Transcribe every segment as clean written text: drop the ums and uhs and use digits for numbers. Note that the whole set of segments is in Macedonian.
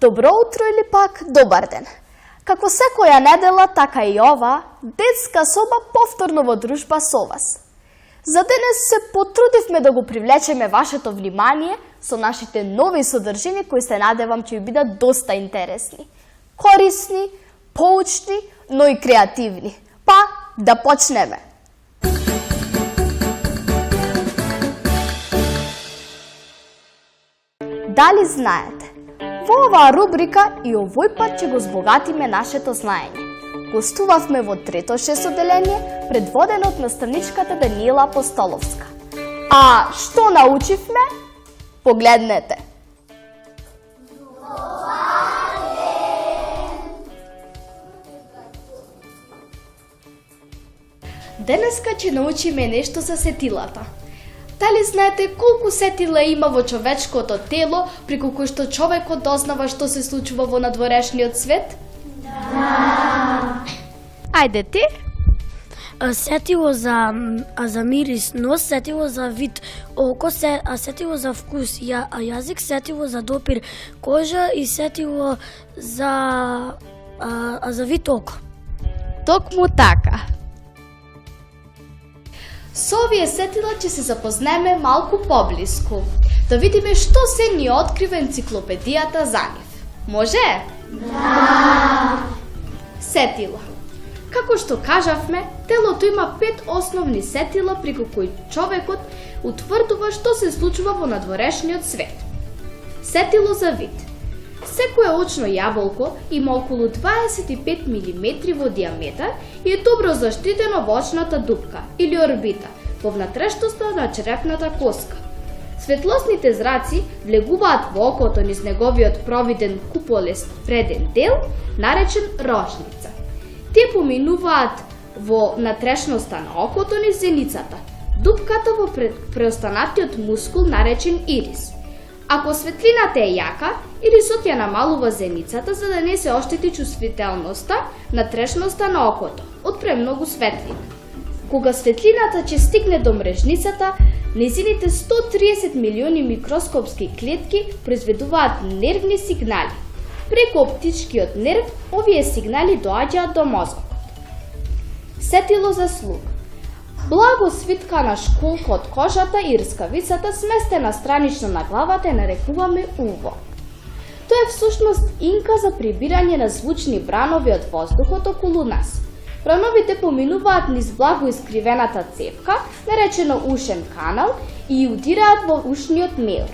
Добро утро или пак добар ден. Како секоја недела, така и ова, детска соба повторно во дружба со вас. За денес се потрудивме да го привлечеме вашето внимание со нашите нови содржини кои се надевам ќе ви бидат доста интересни, корисни, поучни, но и креативни. Па, да почнеме! Дали знаете? Во оваа рубрика и овој пат ќе го збогатиме нашето знаење. Гостувавме во трето 6 оделение, предводено од наставничката Даниела Апостоловска. А што научивме? Погледнете! Денеска ќе научиме нешто за сетилата. Дали знаете колку сетила има во човечкото тело, преку кој што човекот дознава што се случува во надворешниот свет? Да. Ајде ти? Сетило за мирис нос, сетило за вид око, сетило за вкус јазик, сетило за допир кожа и сетило за вид око. Токму така. Со овие сетила ќе се запознаеме малку поблиску, да видиме што се ни открива енциклопедијата за нив. Може? Да! Сетила. Како што кажавме, телото има 5 основни сетила преку кои човекот утврдува што се случува во надворешниот свет. Сетило за вид. Секое очно јаболко има околу 25 мм во диаметар и е добро заштитено во очната дупка или орбита, во внатрешноста на черепната коска. Светлосните зраци влегуваат во окото низ неговиот провиден куполест преден дел, наречен рожница. Те поминуваат во внатрешноста на окото низ зеницата, дупката во преостанатиот мускул наречен ирис. Ако светлината е јака, ирисот ја намалува зеницата за да не се оштети чувствителноста на трешноста на окото од премногу светлина. Кога светлината ќе стигне до мрежницата, незините 130 милиони микроскопски клетки произведуваат нервни сигнали. Преку оптичкиот нерв, овие сигнали доаѓаат до мозокот. Сетило за слух. Благо свиткана школка од кожата и рскавицата сместена странично на главата ја нарекуваме уво. Тоа е всушност инка за прибирање на звучни бранови од воздухот околу нас. Брановите поминуваат низ благо искривената цевка, наречено ушен канал, и удираат во ушниот меур.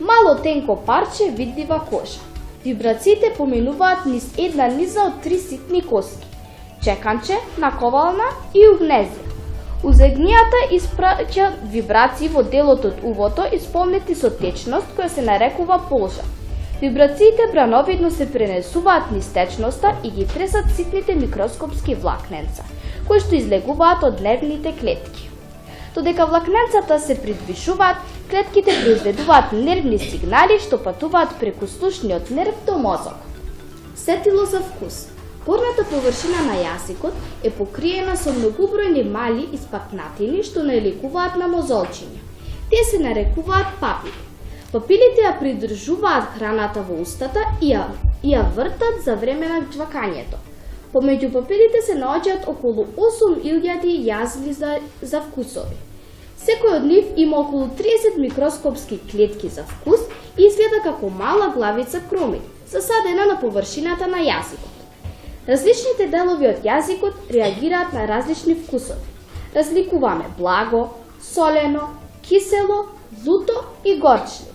Мало тенко парче видлива кожа. Вибрациите поминуваат низ една низа од 3 ситни коски – чеканче, наковална и угнезија. Узегнијата испраќа вибрации во делот од увото исполнети со течност која се нарекува полжа. Вибрациите брановидно се пренесуваат низ течноста и ги тресат ситните микроскопски влакненца, кои што излегуваат од нервните клетки. Додека влакненцата се придвижуваат, клетките произведуваат нервни сигнали што патуваат преку слушниот нерв до мозокот. Сетило за вкус. Горната површина на јазикот е покриена со многубројни мали испакнатини што наликуваат на мозолчиња. Те се нарекуваат папили. Папилите ја придржуваат храната во устата и ја вртат за време на жвакањето. Помеѓу папилите се наоѓаат околу 8000 јазли за вкусови. Секој од нив има околу 30 микроскопски клетки за вкус и изгледа како мала главица кромит, засадена на површината на јазикот. Различните делови од јазикот реагираат на различни вкусови. Разликуваме благо, солено, кисело, луто и горчливо.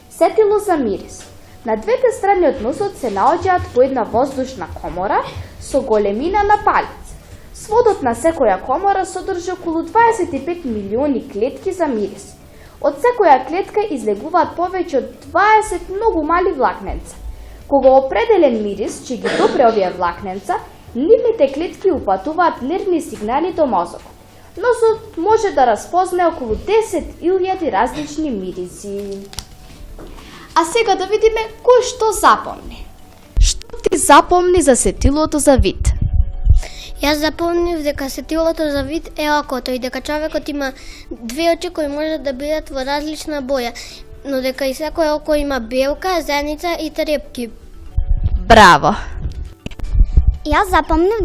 Сетило за мирис. На двете страни од носот се наоѓаат по една воздушна комора со големина на палец. Сводот на секоја комора содржи околу 25 милиони клетки за мирис. Од секоја клетка излегуваат повеќе од 20 многу мали влакненца. Кога определен мирис ќе ги допре овие влакненца, нивните клетки упатуваат нервни сигнали до мозокот. Носот може да разпознае околу 10.000 различни мириси. А сега да видиме кој што запомни. Што ти запомни за сетилото за вид? Јас запомнив дека сетилото за вид е окото и дека човекот има две очи кои можат да бидат во различна боја. но дека и секој око има белка, зеница и трепки. Браво! Јас запомнив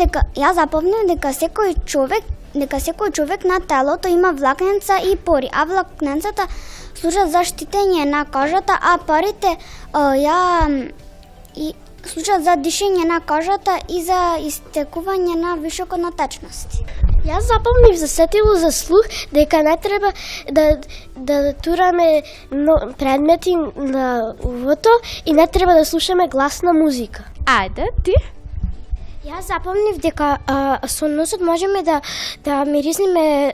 дека секој човек на телото има влакненца и пори, а влакненцата служат за штитење на кожата, а порите служат за дишење на кожата и за истекување на вишокот на течности. Јас запомнив за сетило за слух дека не треба да тураме предмети на увото и не треба да слушаме гласна музика. Ајде, ти? Јас запомнив дека со носот можеме да мирисниме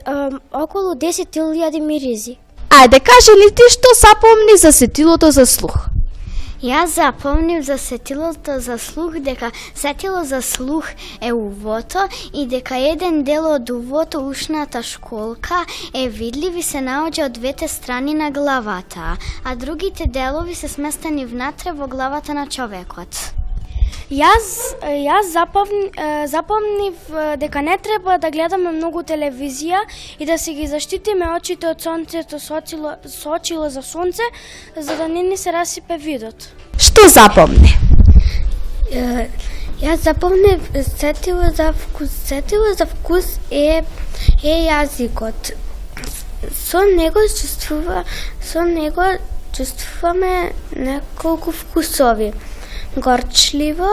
околу 10.000 миризи. Ајде, кажи ли ти што запомни за сетилото за слух? Јас запомнив за сетилото за слух дека сетило за слух е увото и дека еден дел од увото, ушната школка, е видлив и се наоѓа од двете страни на главата, а другите делови се сместени внатре во главата на човекот. Јас запомнив дека не треба да гледаме многу телевизија и да си ги заштитиме очите од сонцето со очило за сонце, за да не ни се расипе видот. Што запомни? Јас запомнив сетило за вкус. Сетило за вкус е јазикот. Со него чувствуваме неколку вкусови. Горчливо,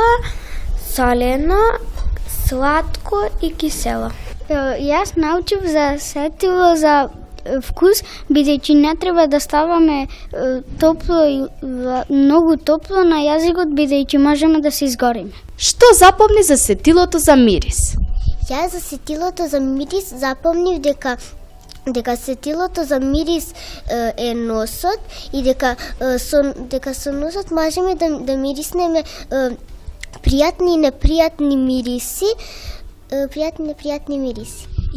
солено, сладко и кисело. Јас научив за сетило за вкус, бидејќи не треба да ставаме топло и многу топло на јазикот, бидејќи можеме да се изгориме. Што запомни за сетилото за мирис? Јас за сетилото за мирис запомнив дека сетилото за мирис е носот и дека со носот можеме да мириснеме пријатни и непријатни мириси,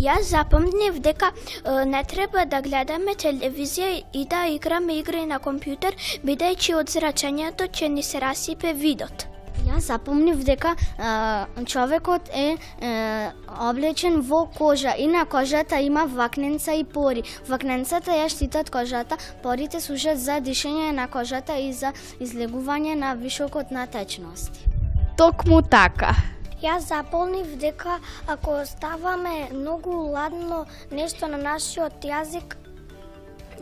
Јас запомнив дека не треба да гледаме телевизија и да играме игри на компјутер, бидејќи од зрачењето ќе ни се расипе видот. Јас запомнив дека човекот е облечен во кожа и на кожата има влакненца и пори. Влакненцата ја штитат кожата, порите служат за дишење на кожата и за излегување на вишокот на течности. Токму така. Јас запомнив дека ако ставаме многу ладно нешто на нашиот јазик,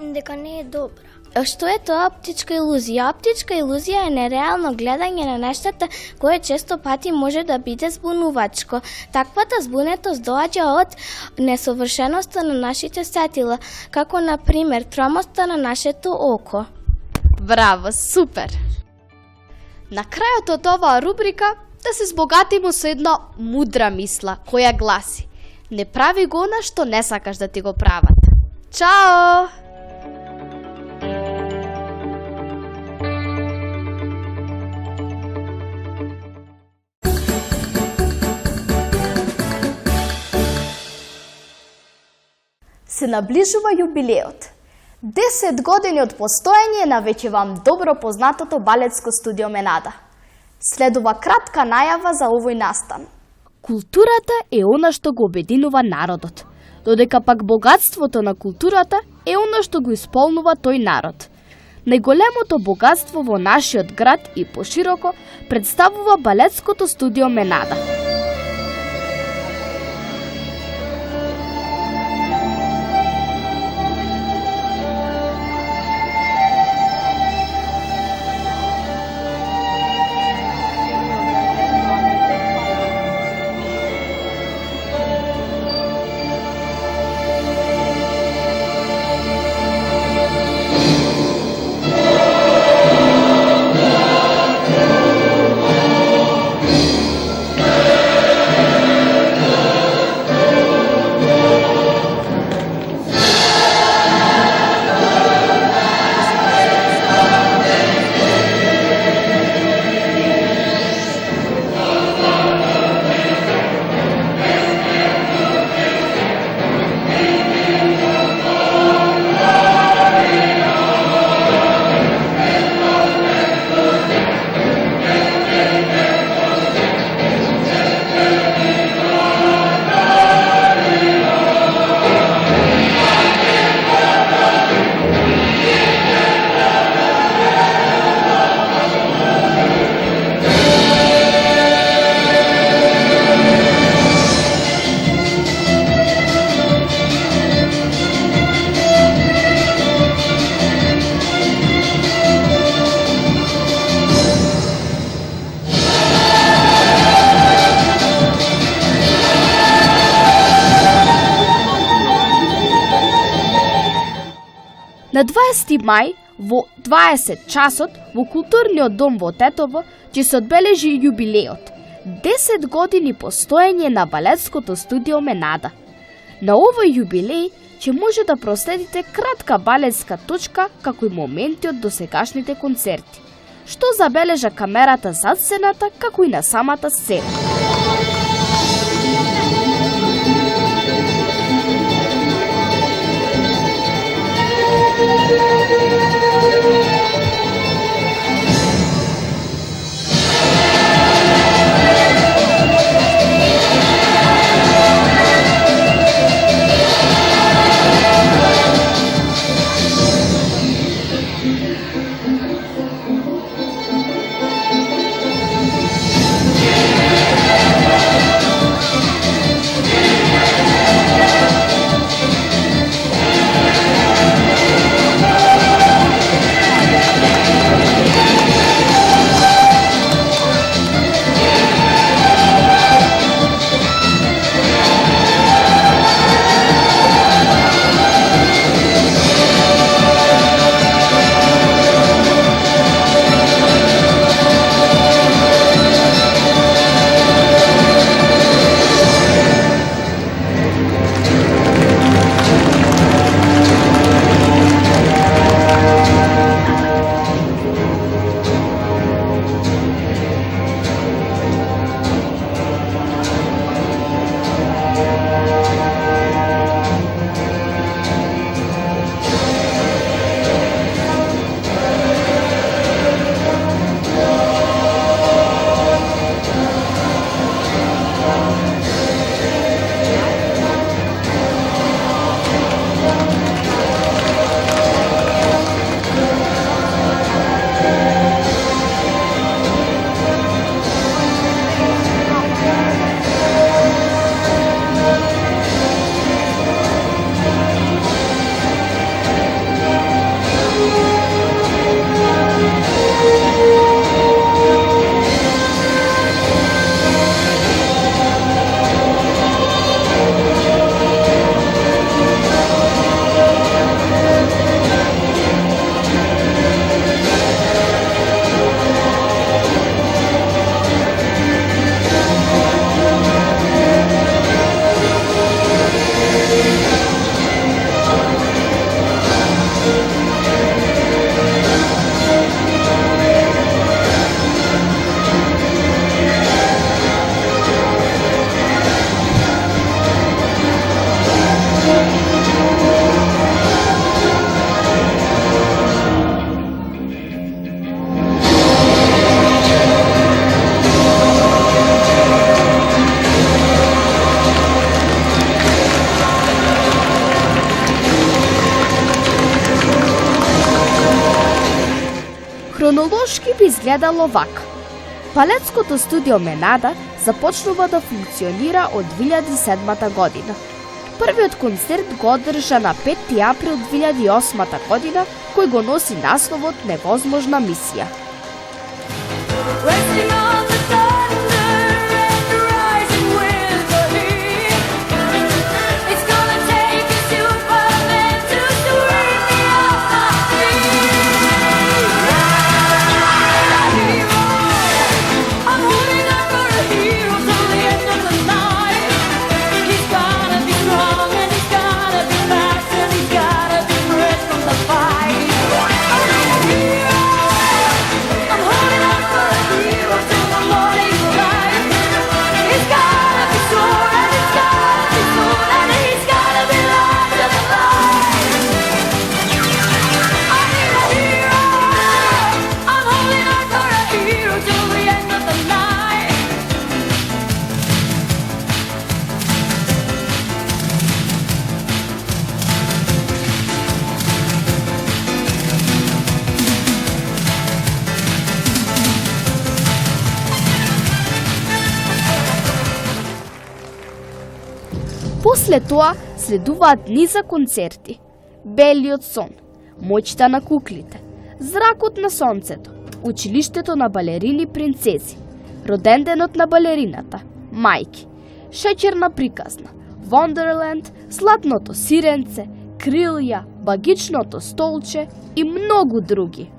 дека не е добро. Што е тоа оптичка илузија? Оптичка илузија е нереално гледање на нештата кое често пати може да биде збунувачко. Таквата збунетост доаѓа од несовршеноста на нашите сетила, како на пример тромоста на нашето око. Браво, супер! На крајот од оваа рубрика да се збогатиме со една мудра мисла, која гласи: не прави го она што не сакаш да ти го прават. Чао! Се наближува јубилеот. 10 години од постоење на веќе вам добро познатото балетско студио Менада. Следува кратка најава за овој настан. Културата е она што го обединува народот, додека пак богатството на културата е она што го исполнува тој народ. Најголемото богатство во нашиот град и пошироко представува балетското студио Менада. На 20. мај во 20 часот во културниот дом во Тетово ќе се одбележи јубилеот 10 години постоење на балетското студио Менада. На овој јубилеј ќе може да проследите кратка балетска точка како и моменти од досегашните концерти, што забележа камерата зад сцената како и на самата сцена. Хронолошки би изгледало вака. Балетското студио Менада започнува да функционира од 2007 година. Првиот концерт го одржа на 5 април 2008 година, кој го носи насловот Невозможна мисија. После тоа следуваат низа концерти, Белиот сон, Моќта на куклите, Зракот на сонцето, Училиштето на балерини принцези, Роденденот на балерината, Мајки, Шеќерна приказна, Вондерленд, Златното сиренце, крилја, багичното столче и многу други.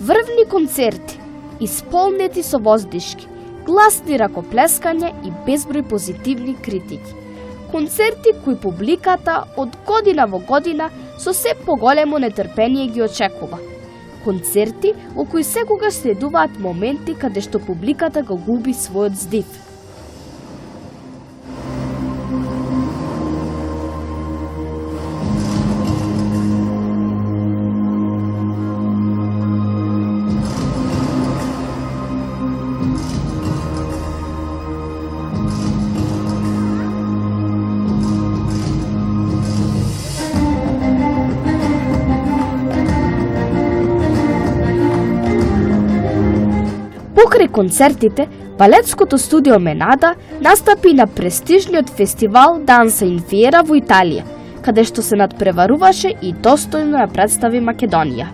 Врвни концерти, исполнети со воздишки, гласни ракоплескање и безброј позитивни критики. Концерти кои публиката од година во година со се поголемо нетрпение ги очекува. Концерти во кои секогаш следуваат моменти каде што публиката го губи својот здив. Покрај концертите, балетското студио Менада настапи на престижниот фестивал Данса ин Фиера во Италија, каде што се надпреваруваше и достојно ја представи Македонија.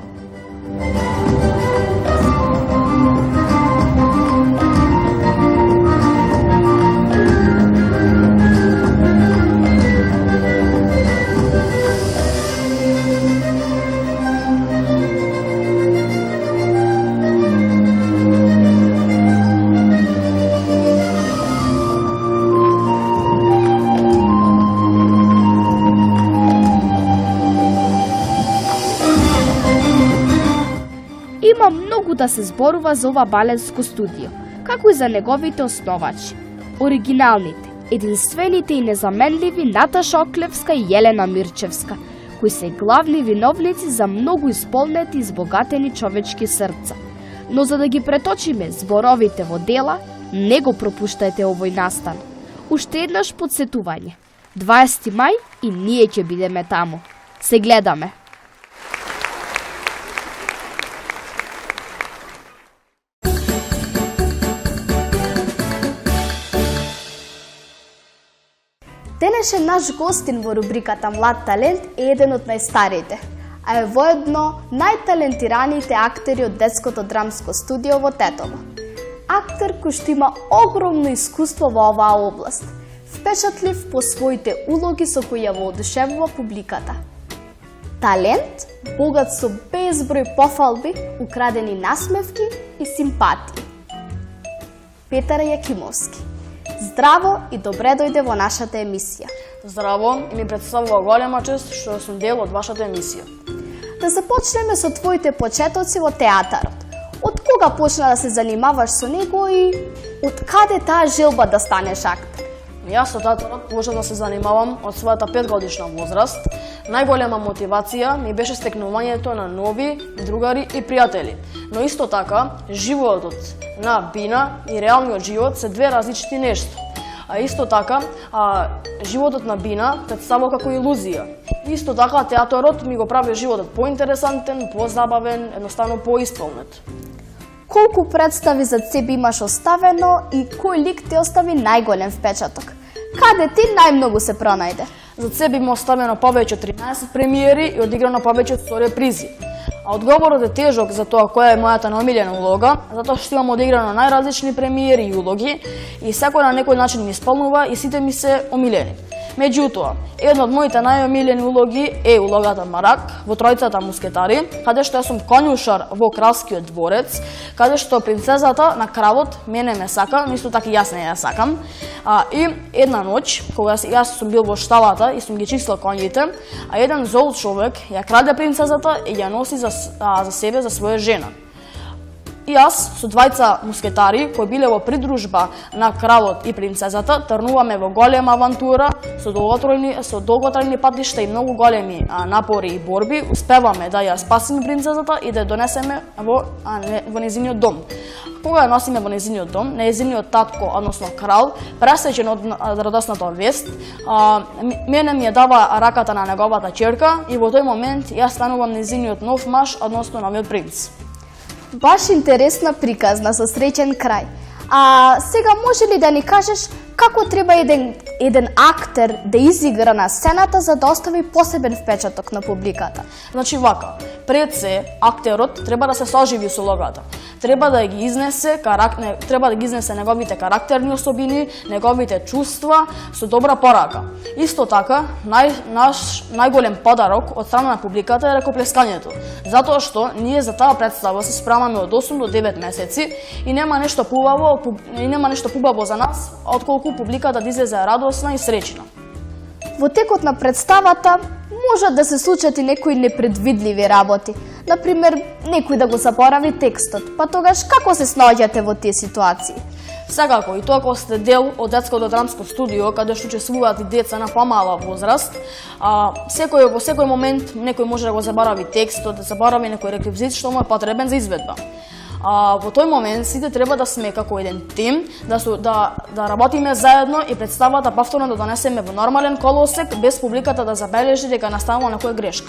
Има многу да се зборува за ова балетско студио, како и за неговите основачи. Оригиналните, единствените и незаменливи Наташа Оклевска и Јелена Мирчевска, кои се главни виновници за многу исполнети и збогатени човечки срца. Но за да ги преточиме зборовите во дела, не го пропуштајте овој настан. Уште еднаш подсетување. 20 мај и ние ќе бидеме таму. Се гледаме! Денешен наш гостин во рубриката Млад талент е еден од најстарите, а е воедно најталентираните актери од детското драмско студио во Тетово. Актер кој што има огромно искуство во оваа област, впечатлив по своите улоги со кои ја воодушевува публиката. Талент, богат со безброј пофалби, украдени насмевки и симпатии. Петар Јакимовски. Здраво и добре дојде во нашата емисија. Здраво и ми представува голема чест што сум дел од вашата емисија. Да започнеме со твоите почетоци во театарот. Од кога почна да се занимаваш со него и од каде таа желба да станеш актер? Јас со театарот почнав да се занимавам од својата 5-годишна возраст. Најголема мотивација ми беше стекнувањето на нови другари и пријатели. Но исто така, животот на бина и реалниот живот се две различни нешта. А исто така, животот на бина представува како илузија. Исто така, театарот ми го прави животот поинтересантен, позабавен, едноставно поисполнет. колку представи зад себе имаш оставено и кој лик ти остави најголем впечаток? Каде ти најмногу се пронајде? Зад себе има оставено повеќе од 13 премиери и одиграно повеќе од 100 репризи. А одговорот е тежок за тоа која е мојата најомилена улога, затоа што имам одиграно најразлични премиери и улоги и секој на некој начин ми исполнува и сите ми се омилени. Меѓутоа, една од моите најомилени улоги е улогата Марак во Тројцата мускетари, каде што јас сум конјушар во кралскиот дворец, каде што принцезата на кралот мене ме сака, но исто така и јас не ја сакам. И една ноќ, кога јас сум бил во шталата и сум ги чистил конјите, а еден зол човек ја краде принцезата и ја носи за себе, за своја жена. И јас со двајца мускетари кои биле во придружба на кралот и принцезата трнуваме во голема авантура со долготрајни патишта и многу големи напори и борби, успеваме да ја спасиме принцезата и да ја донесеме во незиниот дом. Кога ја носиме во незиниот дом, незиниот татко, односно крал, пресечен од радосната вест, мене ми ја дава раката на неговата ќерка и во тој момент јас станувам незиниот нов маж, односно новиот принц. Баш интересна приказна со среќен крај. А сега може ли да ни кажеш како треба еден актер да изигра на сцената за да остави посебен впечаток на публиката? Значи вака, пред се актерот треба да се соживи со улогата. Треба да ги изнесе неговите карактерни особини, неговите чувства со добра порака. Исто така, наш најголем подарок од страна на публиката е ракоплескањето, затоа што ние за таа представа се спремаме од 8 до 9 месеци и нема нешто побаво за нас отколку публиката да излезе радосна и среќна. Во текот на представата можат да се случат и некои непредвидливи работи. Например, некој да го заборави текстот, па тогаш како се снаоѓате во тие ситуации? Секако, и тоа кога сте дел од детското драмско студио, каде што учествуваат и деца на помала возраст, во секој момент некој може да го заборави текстот, да заборави некој реквизит што му е потребен за изведба. Во тој момент сите треба да сме како еден тим, да работиме заедно и представата повторно да донесеме во нормален колосек без публиката да забележи дека настанува некоја грешка.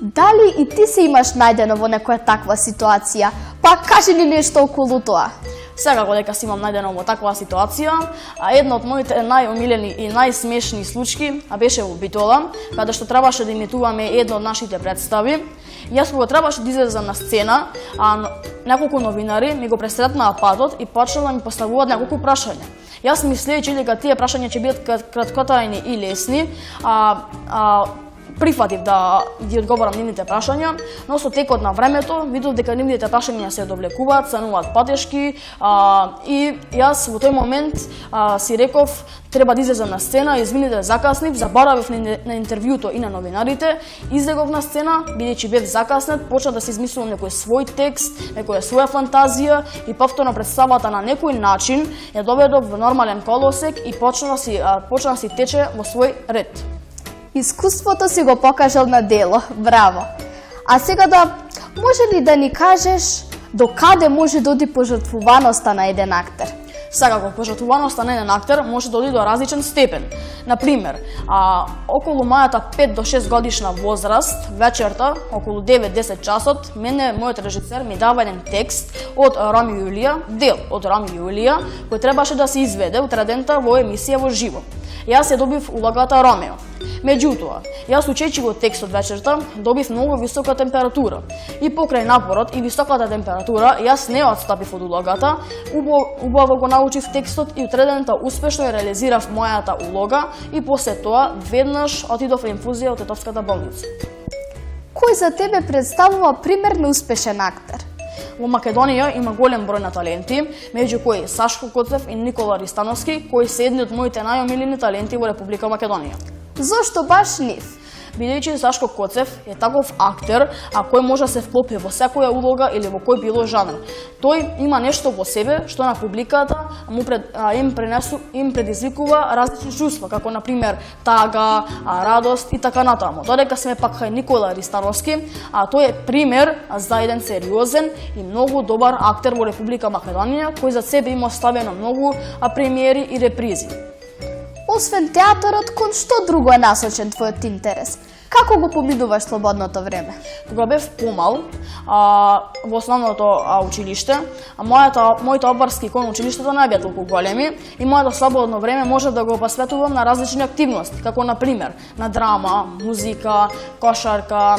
Дали и ти се имаш најдено во некоја таква ситуација? Па кажи ни нешто околу тоа. Секако дека си имам најдено во таква ситуација, а една од моите најомилени и најсмешни случаи беше во Битола, каде што требаше да имитуваме една од нашите представи. Јас кога требаше да излезам на сцена, неколку новинари ми го пресретнаа патот и почнаа да ми поставуваат неколку прашања. Јас мислејќи дека тие прашања ќе бидат краткотрајни и лесни, прифатив да ги одговорам нивните прашања, но со текот на времето видов дека нивните прашања се довлекуваат, стануваат потешки и јас во тој момент си реков треба да излезам на сцена, извините закаснив, заборавив на интервјуто и на новинарите, излегов на сцена, бидејќи бев закаснет, почнав да се измислувам некој свој текст, некоја своја фантазија и повторно представата на некој начин ја доведов во нормален колосек и почна да си тече во свој ред. Искуството си го покажал на дело, браво! А сега може ли да ни кажеш до каде може да оди пожртвуваноста на еден актер? Секако, пожртвуваноста на еден актер може да оди до различен степен. Например, околу мојата 5 до 6 годишна возраст, вечерта, околу 9-10 часот, мојот режисер ми дава еден текст од Ромео и Јулија, дел од Ромео и Јулија, кој требаше да се изведе утредента во емисија во живо. Јас ја добив улогата Ромео. Меѓутоа, јас учејќи го текстот вечерта, добив многу висока температура. И покрај напорот и високата температура, јас не отстапив од улогата, убаво го научив текстот и утредента успешно ја реализирав мојата улога и после тоа веднаш отидов во инфузија од Тетовската болница. Кој за тебе представува пример на успешен актер? Во Македонија има голем број на таленти, меѓу кои Сашко Коцев и Никола Ристановски, кои се едни од моите најомилени таленти во Република Македонија. Зошто баш нив? Бидејќи Сашко Коцев е таков актер, кој може да се вклопи во секоја улога или во кој било жанр. Тој има нешто во себе што на публиката им предизвикува различни чувства, како на пример тага, радост и така натаму. Додека сме пак кај Никола Ристановски, тој е пример за еден сериозен и многу добар актер во Република Македонија, кој за себе има оставено многу премиери и репризи. Освен театарот, кон што друго е насочен твојот интерес? Како го поминуваш слободното време? Кога бев помал, во основното училиште, моите обврски кон училиштето не беа толку големи и моето слободно време може да го посветувам на различни активности, како на пример на драма, музика, кошарка,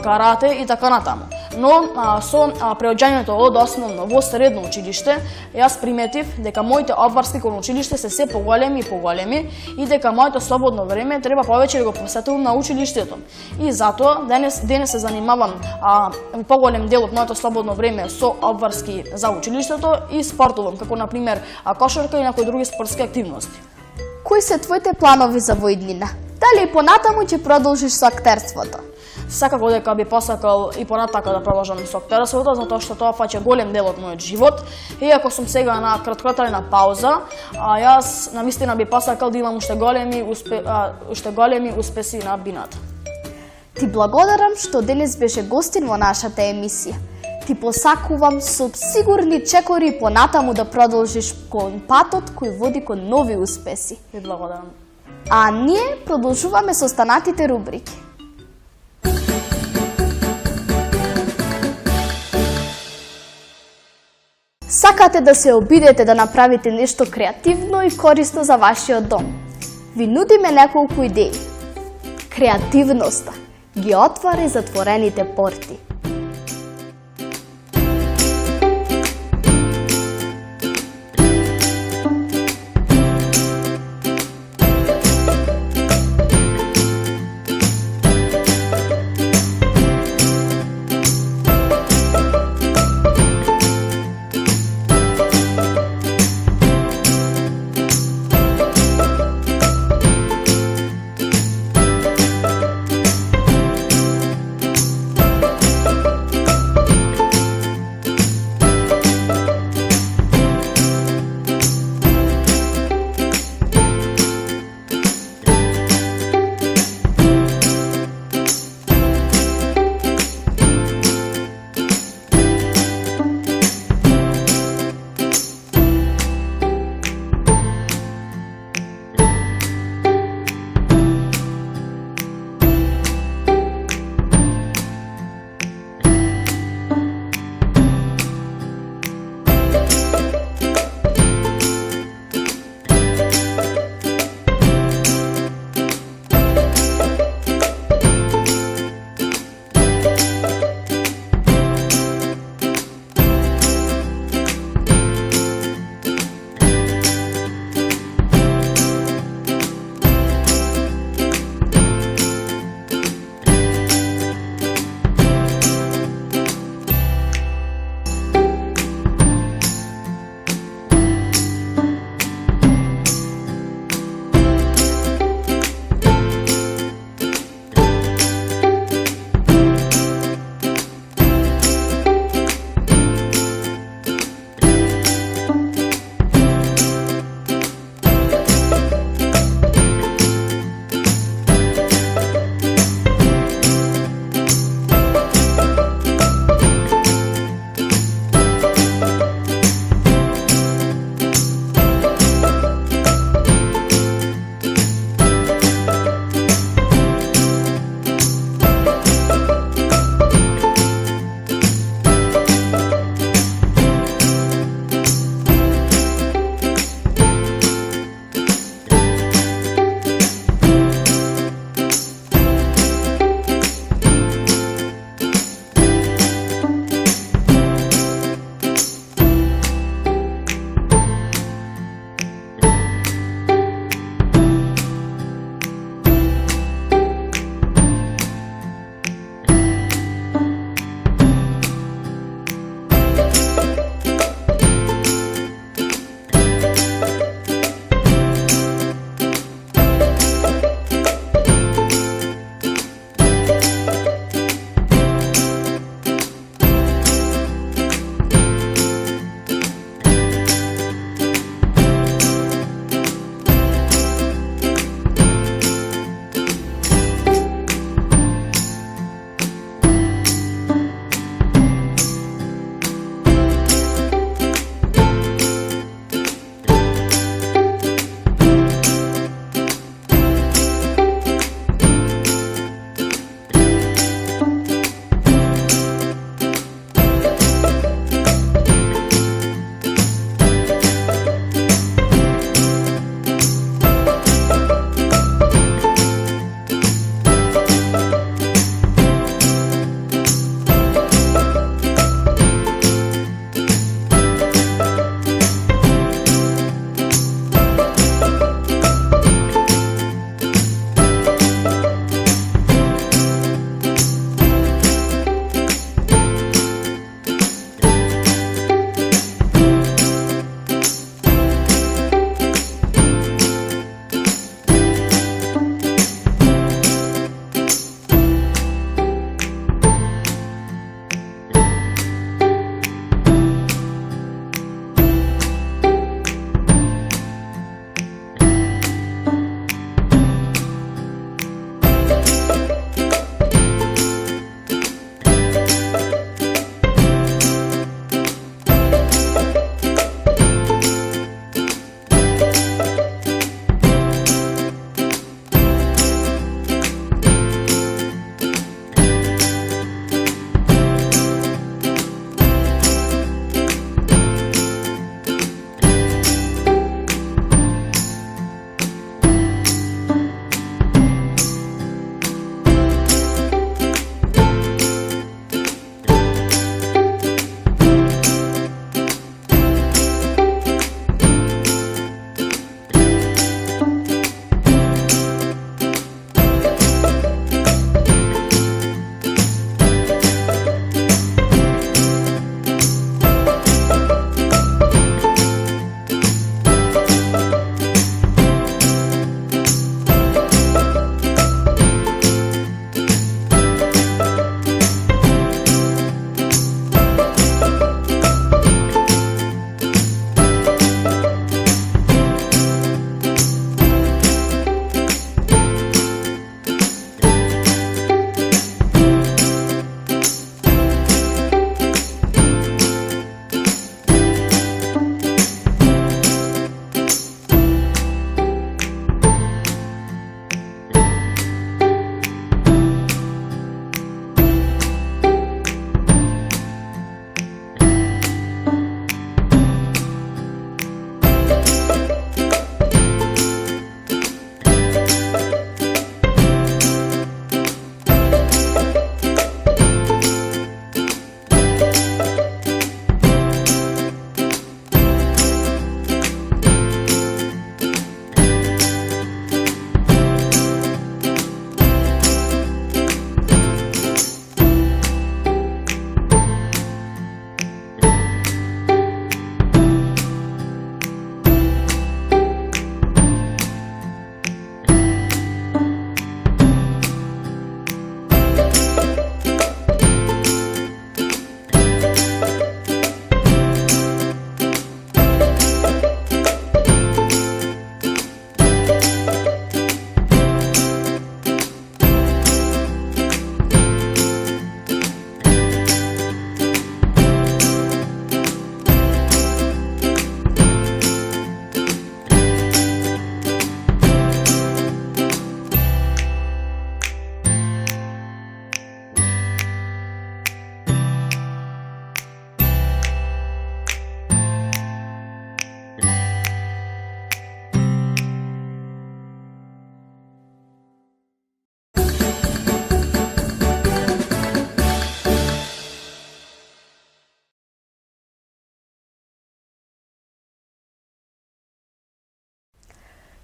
карате и така натаму. Но со преоѓањето од основно во средно училиште, јас приметив дека моите обврски кон училиште се поголеми и поголеми и дека моето слободно време треба повеќе да го посветувам на училиштето. И затоа денес се занимавам во поголем дел од моето слободно време со обврски за училиштето и спортувам, како на пример кошарка и некои други спортски активности. Кои се твоите планови за во иднина? Дали и понатаму ќе продолжиш со актерството? Секако дека би посакал и понатака да продолжам со актерството, затоа што тоа фаќа голем дел од мојот живот. Иако сум сега на краткотрajна пауза, јас навистина би посакал да имам уште големи успеси на бината. Ти благодарам што денес беше гостин во нашата емисија. Ти посакувам со сигурни чекори понатаму да продолжиш кон патот кој води кон нови успеси. Ви благодарам. А ние продолжуваме со останатите рубрики. Сакате да се обидете да направите нешто креативно и корисно за вашиот дом. Ви нудиме неколку идеи. Креативноста ги отвара и затворените порти.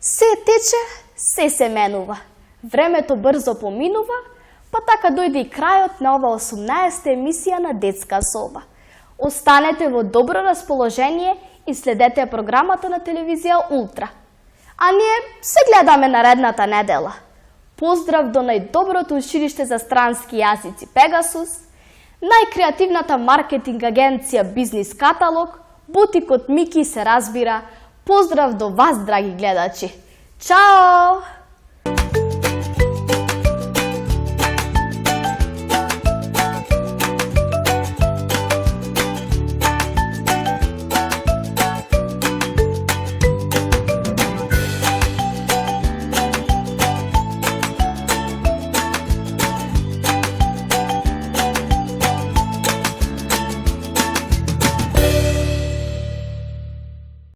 Се тече, се менува. Времето брзо поминува, па така дојде и крајот на ова 18-та емисија на Детска соба. Останете во добро расположение и следете програмата на телевизија Ултра. А ние се гледаме наредната недела. Поздрав до најдоброто училиште за странски јазици Пегасус, најкреативната маркетинг агенција Бизнис Каталог, бутикот Мики се разбира. Поздрав до вас, драги гледачи. Чао!